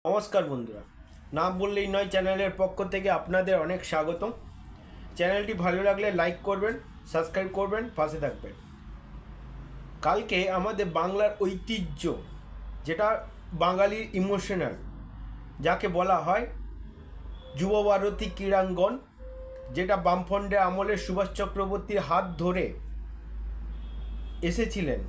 নমস্কার বন্ধুরা, না বললেই নয় চ্যানেলের পক্ষ থেকে আপনাদের অনেক স্বাগতম। চ্যানেলটি ভালো লাগলে লাইক করবেন, সাবস্ক্রাইব করবেন, পাশে থাকবেন। কালকে আমাদের বাংলার ঐতিহ্য, যেটা বাঙালির ইমোশনাল, যাকে বলা হয় যুবভারতী ক্রীড়াঙ্গন, যেটা বামফ্রন্টের আমলে সুভাষ চক্রবর্তীর হাত ধরে এসেছিলেন,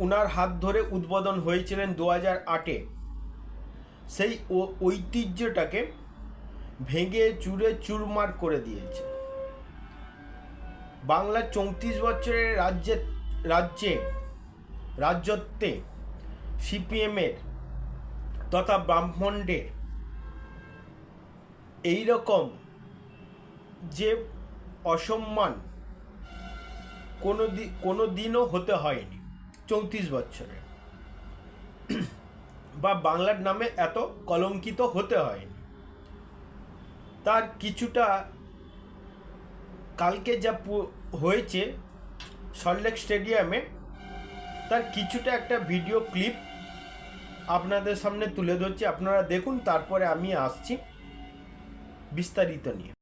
উনার হাত ধরে উদ্বোধন হয়েছিলেন 2008-এ। সেই ঐতিহ্যটাকে ভেঙে চুরে চুরমার করে দিয়েছে। বাংলার 34 বছরের রাজ্যত্বে সিপিএমের তথা বামফ্রন্টের এইরকম যে অসম্মান কোনো দিনও হতে হয়নি 34 বছরে, বা বাংলার নামে এত কলঙ্কিত হতে হয়নি। তার কিছুটা কালকে যা হয়েছে সল্টলেক স্টেডিয়ামে, তার কিছুটা একটা ভিডিও ক্লিপ আপনাদের সামনে তুলে ধরছি, আপনারা দেখুন, তারপরে আমি আসছি বিস্তারিত নিয়ে।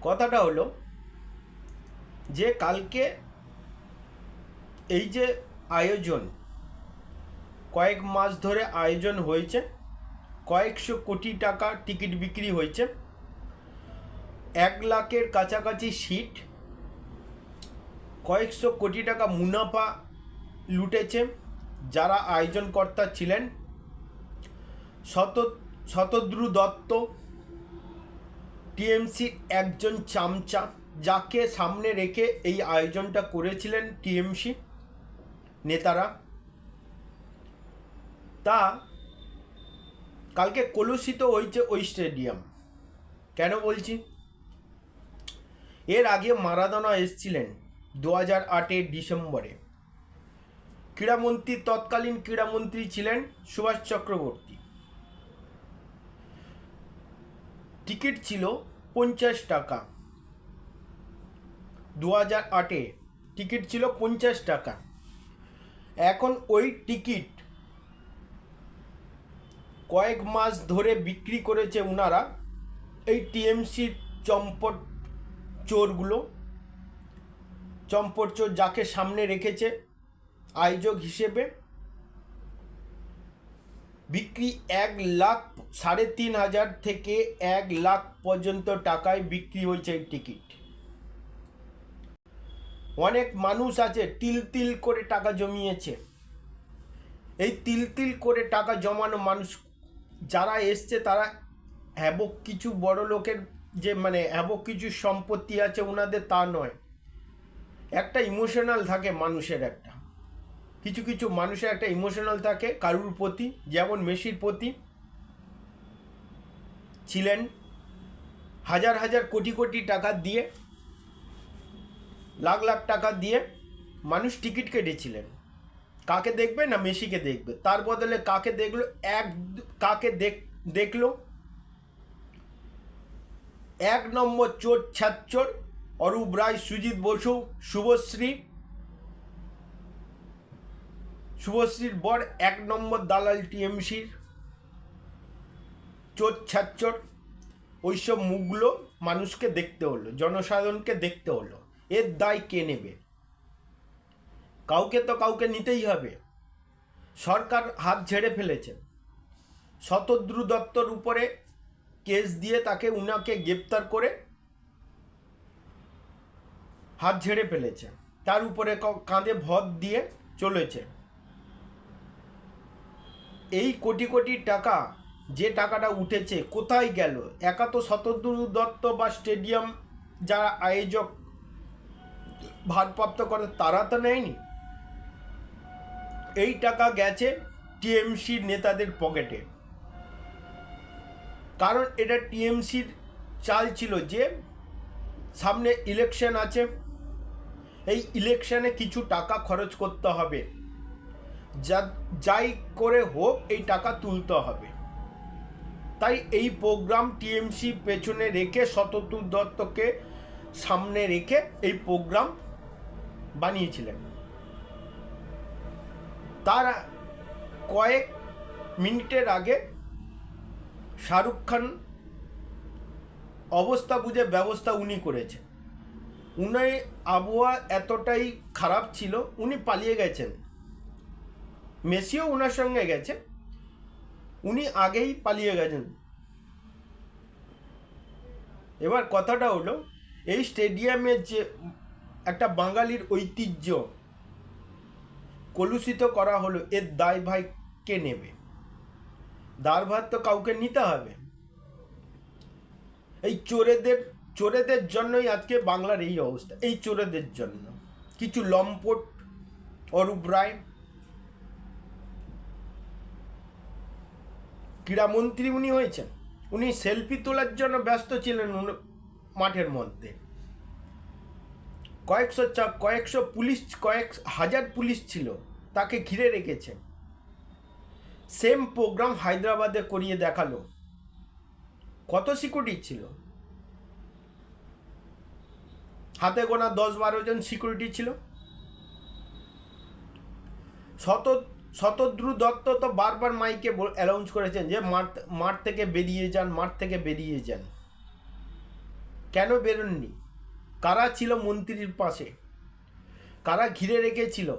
কথাটা হলো যে কালকে এই যে আয়োজন, কয়েক মাস ধরে আয়োজন হয়েছে, কয়েকশো কোটি টাকা টিকিট বিক্রি হয়েছে, 1 লাখের কাছাকাছি সিট, কয়েকশো কোটি টাকা মুনাফা লুটেছে যারা আয়োজনকর্তা ছিলেন। শতদ্রু দত্ত টিএমসির একজন চামচা, যাকে সামনে রেখে এই আয়োজনটা করেছিলেন টিএমসি নেতারা। তা কালকে কলুষিত হয়েছে ওই স্টেডিয়াম। কেন বলছি? এর আগে মারাদোনা এসেছিলেন 2008-এর ডিসেম্বরে। তৎকালীন ক্রীড়ামন্ত্রী ছিলেন সুভাষ চক্রবর্তী। টিকিট ছিল 50 টাকা। 2008-এ টিকিট ছিল 50 টাকা। এখন ওই টিকিট কয়েক মাস ধরে বিক্রি করেছে ওনারা, এই টিএমসির চম্পট চোর, যাকে সামনে রেখেছে আয়োজক হিসেবে। বিক্রি 1,3,500 থেকে 1 লাখ পর্যন্ত টাকায় বিক্রি হয়েছে এই টিকিট। অনেক মানুষ আছে তিল তিল করে টাকা জমিয়েছে। এই তিল তিল করে টাকা জমানো মানুষ যারা এসছে, তারা হ্যাবক কিছু বড় লোকের যে হ্যাবক কিছু সম্পত্তি আছে ওনাদের, তা নয়। একটা ইমোশনাল থাকে মানুষের, কিছু মানুষের একটা ইমোশনাল থাকে কারুর প্রতি, যেমন মেসির প্রতি ছিলেন। হাজার হাজার কোটি কোটি টাকা দিয়ে, লাখ লাখ টাকা দিয়ে মানুষ টিকিট কেটেছিলেন। কাকে দেখবে? না মেসিকে দেখবে। তার বদলে কাকে দেখলো? দেখলো 1 নম্বর চোর ছাচ্চর অরূপ রায়, সুজিত বসু, শুভশ্রী, শুভশ্রীর বর 1 নম্বর দালাল টিএমসির, চোর ছাচ্চর। ওইসব মুখগুলো মানুষকে দেখতে হলো, জনসাধারণকে দেখতে হলো। এর দায় কে নেবে? কাউকে তো কাউকে নিতেই হবে। সরকার হাত ঝেড়ে ফেলেছে। শতদ্রু দত্তর উপরে কেস দিয়ে উনাকে গ্রেপ্তার করে হাত ঝেড়ে ফেলেছে, তার উপরে কাঁধে ভর দিয়ে চলেছে। এই কোটি কোটি টাকা, যে টাকাটা উঠেছে, কোথায় গেল? একা তো শতদ্রু দত্ত বা স্টেডিয়াম যারা আয়োজক ভারপ্রাপ্ত করে তারা তো নেয়নি। এই টাকা গেছে টিএমসির নেতাদের পকেটে। কারণ এটা টিএমসির চাল ছিল যে সামনে ইলেকশন আছে, এই ইলেকশনে কিছু টাকা খরচ করতে হবে, যাই করে হোক এই টাকা তুলতে হবে। তাই এই প্রোগ্রাম টিএমসি পেছনে রেখে, শতদ্রু দত্তকে সামনে রেখে এই প্রোগ্রাম বানিয়েছিলেন। তার কয়েক মিনিটের আগে শাহরুখ খান অবস্থা বুঝে ব্যবস্থা উনি করেছেন। উনি আবহাওয়া এতটাই খারাপ ছিল, উনি পালিয়ে গেছেন। মেসিও ওনার সঙ্গে গেছে, উনি আগেই পালিয়ে গেছেন। এবার কথাটা হলো, এই স্টেডিয়ামে যে একটা বাঙালির ঐতিহ্য কলুষিত করা হলো, এর দায় ভাই কে নেবে? দায়ভার তো কাউকে নিতে হবে। এই চোরেদের জন্যই আজকে বাংলার এই অবস্থা। এই চোরেদের জন্য কিছু লম্পট, অরূপ রায় ক্রীড়ামন্ত্রী উনি হয়েছেন, উনি সেলফি তোলার জন্য ব্যস্ত ছিলেন মাঠের মধ্যে। কয়েকশো পুলিশ, কয়েক হাজার পুলিশ ছিল, তাকে ঘিরে রেখেছে। সেম প্রোগ্রাম হায়দ্রাবাদে করিয়ে দেখালো। কত সিকিউরিটি ছিল? হাতে গোনা 10-12 জন সিকিউরিটি ছিল। শতদ্রু দত্ত তো বারবার মাইকে অ্যানাউন্স করেছেন যে মাঠ থেকে বেরিয়ে যান, মাঠ থেকে বেরিয়ে যান। কেন বেরোননি? কারা ছিল মন্ত্রীর পাশে? কারা ঘিরে রেখেছিল?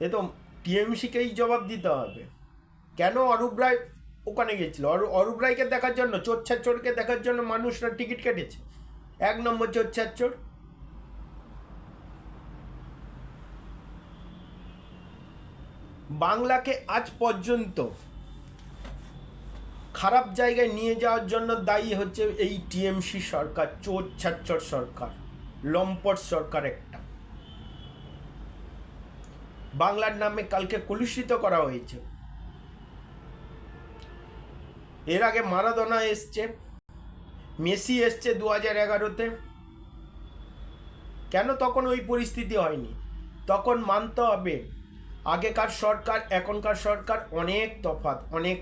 এ তো টিএমসিকেই জবাব দিতে হবে। কেন অরূপ রায় ওখানে গেছিল? অরূপ রায়কে দেখার জন্য, চোরকে দেখার জন্য মানুষরা টিকিট কেটেছে। 1 নম্বর চোর। বাংলাকে আজ পর্যন্ত খারাপ জায়গায় নিয়ে যাওয়ার জন্য দায়ী হচ্ছে এই টিএমসি সরকার, চোর সরকার, লম্পট সরকার একটা। বাংলার নামে কালকে কলুষিত করা হয়েছে। এর আগে মারাদোনা এসছে, মেসি এসছে 2011-তে। কেন তখন ওই পরিস্থিতি হয়নি? তখন মানতে হবে আগেকার সরকার এখনকার সরকার অনেক তফাৎ, অনেক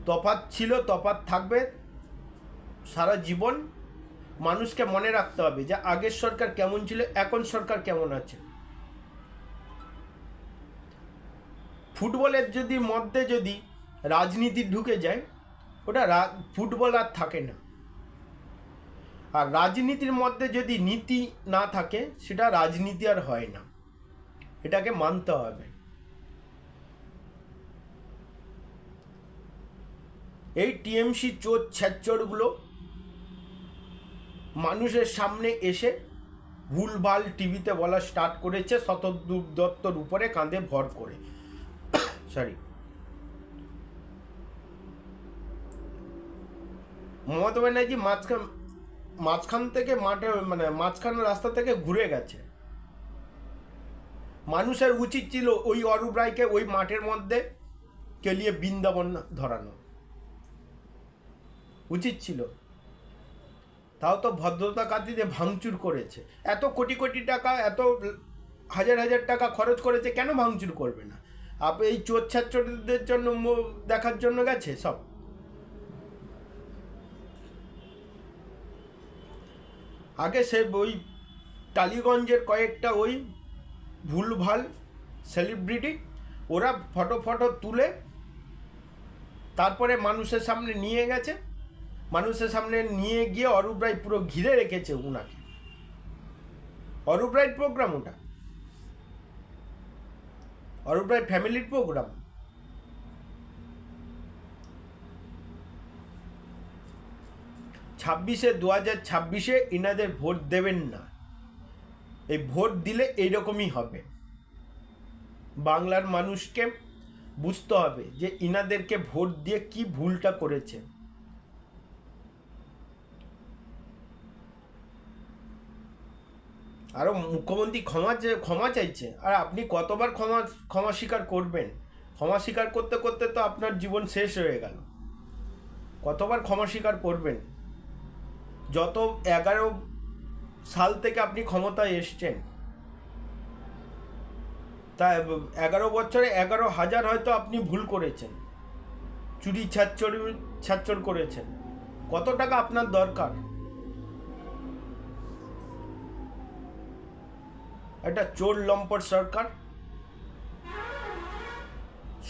তফাৎ ছিল, তফাৎ থাকবে সারা জীবন। মানুষকে মনে রাখতে হবে যে আগের সরকার কেমন ছিল, এখন সরকার কেমন আছে। ফুটবলের মধ্যে যদি রাজনীতি ঢুকে যায়, ওটা ফুটবল আর থাকে না। আর রাজনীতির মধ্যে যদি নীতি না থাকে, সেটা রাজনীতি আর হয় না। এটাকে মানতে হবে। এই টিএমসি ছ্যাচরগুলো মানুষের সামনে এসে ভুলভাল টিভিতে বলা স্টার্ট করেছে শতদ্রু দত্তর উপরে কাঁধে ভর করে। মমতা ব্যানার্জি মাঝখান থেকে মাঝখান রাস্তা থেকে ঘুরে গেছে। মানুষের উচিত ছিল ওই অরূপ রায়কে ওই মাঠের মধ্যে কেলিয়ে বৃন্দাবন ধরানো উচিত ছিল। তাও তো ভদ্রতা কাটিয়ে ভাঙচুর করেছে। এত কোটি কোটি টাকা, এত হাজার হাজার টাকা খরচ করেছে, কেন ভাঙচুর করবে না? এই চোর ছাত্রদের জন্য দেখার জন্য গেছে সব। আগে সে ওই টালিগঞ্জের কয়েকটা ওই ভুলভাল সেলিব্রিটি, ওরা ফটো তুলে তারপরে মানুষের সামনে নিয়ে গেছে। মানুষের সামনে নিয়ে গিয়ে অরূপ রায় পুরো ঘিরে রেখেছে উনাকে। অরূপ রায়ের প্রোগ্রাম ওটা, অরূপ রায় ফ্যামিলির প্রোগ্রাম। ছাব্বিশে 2026 ইনাদের ভোট দেবেন না। এই ভোট দিলে এইরকমই হবে। বাংলার মানুষকে বুঝতে হবে যে ইনাদেরকে ভোট দিয়ে কি ভুলটা করেছে। আরও মুখ্যমন্ত্রী ক্ষমা চাইছে, আর আপনি কতবার ক্ষমা স্বীকার করবেন? ক্ষমা স্বীকার করতে করতে তো আপনার জীবন শেষ হয়ে গেল। কতবার ক্ষমা স্বীকার করবেন? যত 11 সাল থেকে আপনি ক্ষমতায় এসছেন, তা 11 বছরে 11,000 হয়তো আপনি ভুল করেছেন, চুরি ছাচ্চর করেছেন। কত টাকা আপনার দরকার? একটা চোর লম্পট সরকার।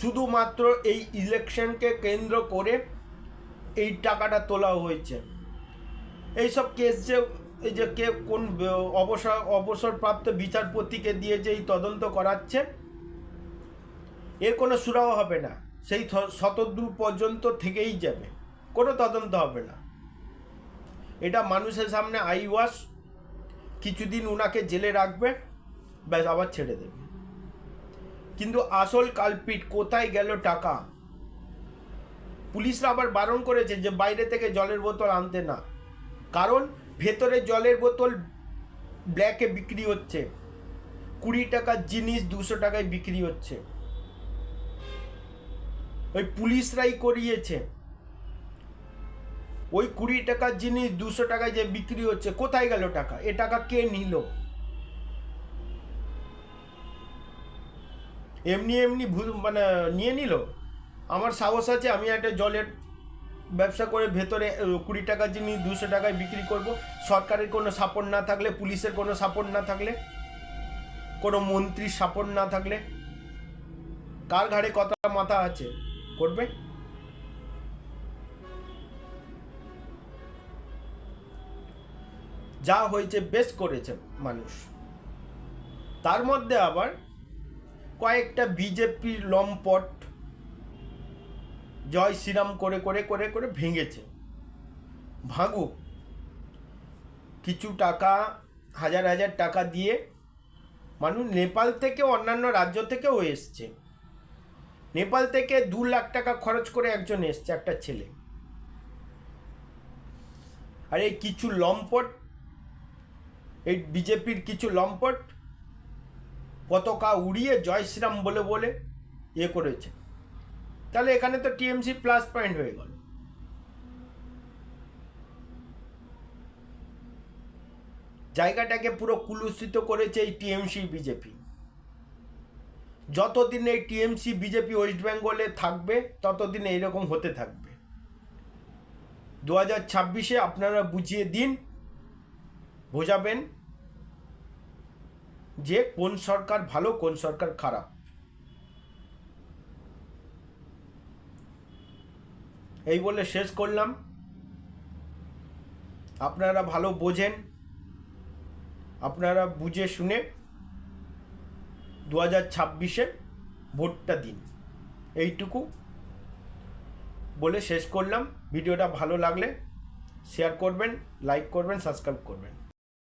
শুধুমাত্র এই ইলেকশনকে কেন্দ্র করে এই টাকাটা তোলা হয়েছে। এইসব কেস যে এই যে কে কোন অবসরপ্রাপ্ত বিচারপতিকে দিয়ে যে এই তদন্ত করাচ্ছে, এর কোনো সুরাহ হবে না। সেই শতদূর পর্যন্ত থেকেই যাবে, কোনো তদন্ত হবে না। এটা মানুষের সামনে আইওয়াশ, কিছুদিন উনাকে জেলে রাখবে, ব্যাস আবার ছেড়ে দেবে। কিন্তু আসল কালপিট কোথায় গেল টাকা? পুলিশরা আবার বারণ করেছে যে বাইরে থেকে জলের বোতল আনতে না, কারণ ভেতরে জলের বোতল ব্ল্যাকে বিক্রি হচ্ছে। 20 টাকার জিনিস 200 টাকায় বিক্রি হচ্ছে। ওই পুলিশরাই করিয়েছে। ওই 20 টাকার জিনিস 200 টাকায় যে বিক্রি হচ্ছে, কোথায় গেল টাকা? এ টাকা কে নিল? এমনি মানে নিয়ে নিল? আমার সাহস আছে, আমি একটা জলের ব্যবসা করে ভেতরে 20 টাকার জিনিস 200 টাকায় বিক্রি করব, সরকারের কোনো সাপোর্ট না থাকলে, পুলিশের কোনো সাপোর্ট না থাকলে, কোনো মন্ত্রীর সাপোর্ট না থাকলে। কার ঘাড়ে কত মাথা আছে? করবে? যা হয়েছে বেশ করেছে মানুষ। তার মধ্যে আবার কয়েকটা বিজেপির লম্পট জয় শ্রীরাম করে করে করে করে ভেঙেছে। ভাঙুক, কিছু টাকা, হাজার হাজার টাকা দিয়ে মানুষ নেপাল থেকে, অন্যান্য রাজ্য থেকেও এসছে। নেপাল থেকে 2 লাখ টাকা খরচ করে একজন এসছে, একটা ছেলে। আর এই কিছু লম্পট, এই বিজেপির কিছু লম্পট পতাকা উড়িয়ে জয় শ্রীরাম বলে বলে করেছে। তাহলে এখানে তো টিএমসি প্লাস পয়েন্ট হয়ে গেল। জায়গাটাকে পুরো কুলুষিত করেছে এই টিএমসি বিজেপি। যতদিন এই টিএমসি বিজেপি ওয়েস্ট বেঙ্গলে থাকবে, ততদিন এইরকম হতে থাকবে। 2026 আপনারা বুঝিয়ে দিন, বোঝাবেন যে কোন সরকার ভালো, কোন সরকার খারাপ। এই বলে শেষ করলাম। আপনারা ভালো বোঝেন, আপনারা বুঝে শুনে 2026 ভোটটা দিন। এইটুকু বলে শেষ করলাম। ভিডিওটা ভালো লাগলে শেয়ার করবেন, লাইক করবেন, সাবস্ক্রাইব করবেন।